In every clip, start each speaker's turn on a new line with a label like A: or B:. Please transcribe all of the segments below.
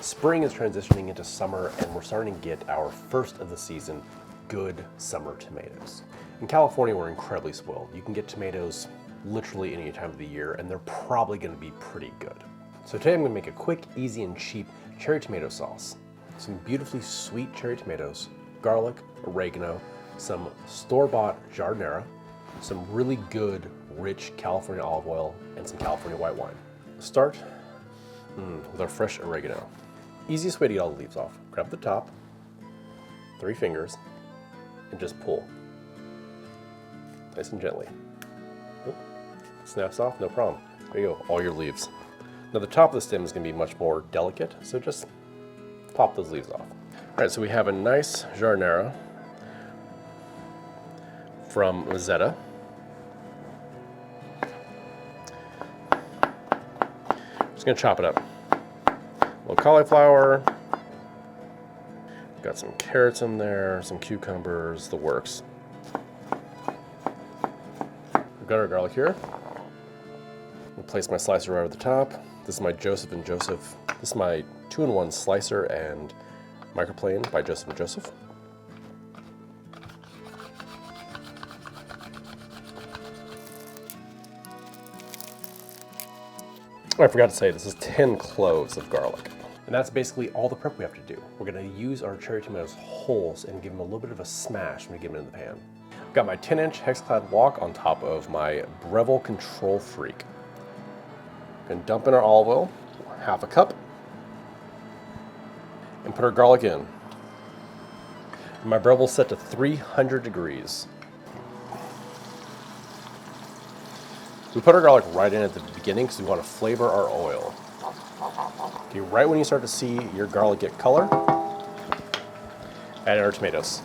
A: Spring is transitioning into summer, and we're starting to get our first of the season good summer tomatoes. In California, we're incredibly spoiled. You can get tomatoes literally any time of the year, and they're probably going to be pretty good. So today I'm going to make a quick, easy, and cheap cherry tomato sauce. Some beautifully sweet cherry tomatoes, garlic, oregano, some store-bought giardiniera, some really good, rich California olive oil, and some California white wine. Start with our fresh oregano. Easiest way to get all the leaves off. Grab the top, 3 fingers, and just pull. Nice and gently. Oop. Snaps off, no problem. There you go, all your leaves. Now the top of the stem is going to be much more delicate, so just pop those leaves off. All right, so we have a nice giardiniera from Rosetta. Just going to chop it up. A little cauliflower, got some carrots in there, some cucumbers, the works. We've got our garlic here. I'll place my slicer right at the top. This is my Joseph & Joseph. This is my 2-in-1 slicer and microplane by Joseph & Joseph. Oh, I forgot to say, this is 10 cloves of garlic. And that's basically all the prep we have to do. We're gonna use our cherry tomatoes wholes and give them a little bit of a smash when we get them in the pan. I've got my 10-inch Hexclad wok on top of my Breville Control Freak. Gonna dump in our olive oil, half a cup, and put our garlic in. And my Breville's set to 300 degrees. We put our garlic right in at the beginning because we want to flavor our oil. Okay, right when you start to see your garlic get color, add in our tomatoes.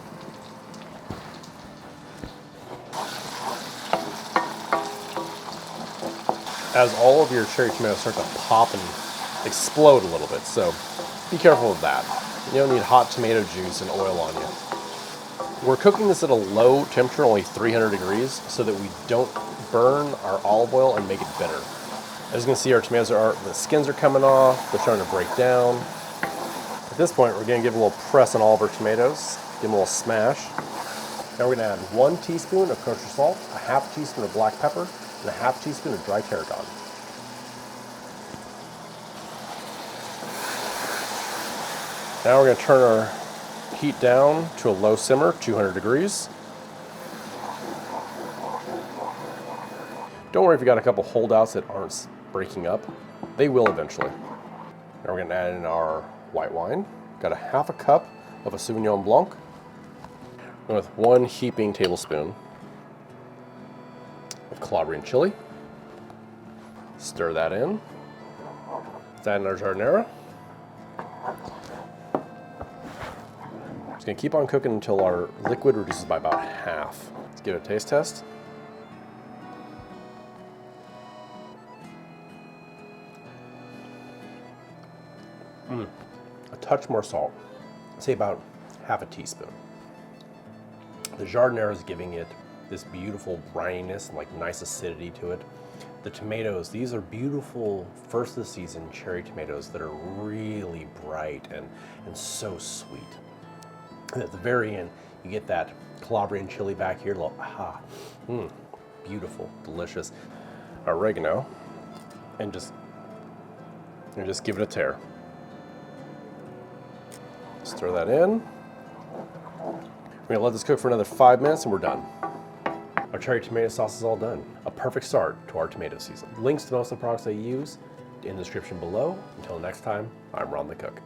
A: As all of your cherry tomatoes start to pop and explode a little bit, so be careful with that. You don't need hot tomato juice and oil on you. We're cooking this at a low temperature, only 300 degrees, so that we don't burn our olive oil and make it bitter. As you can see, our tomatoes the skins are coming off, they're starting to break down. At this point, we're gonna give a little press on all of our tomatoes, give them a little smash. Now we're gonna add 1 teaspoon of kosher salt, a half teaspoon of black pepper, and a half teaspoon of dry tarragon. Now we're gonna turn our heat down to a low simmer, 200 degrees. Don't worry if you got a couple holdouts that aren't breaking up. They will eventually. Now we're gonna add in our white wine. Got a half a cup of a Sauvignon Blanc with 1 heaping tablespoon of Calabrian chili. Stir that in. Let's add in our giardiniera. Just gonna keep on cooking until our liquid reduces by about half. Let's give it a taste test. A touch more salt, say about half a teaspoon. The giardiniera is giving it this beautiful brininess and like nice acidity to it. The tomatoes, these are beautiful first of the season cherry tomatoes that are really bright and so sweet. And at the very end, you get that Calabrian chili back here, beautiful, delicious. Oregano, and just give it a tear. Stir that in. We're gonna let this cook for another 5 minutes and we're done. Our cherry tomato sauce is all done. A perfect start to our tomato season. Links to most of the products I use in the description below. Until next time, I'm Ron the Cook.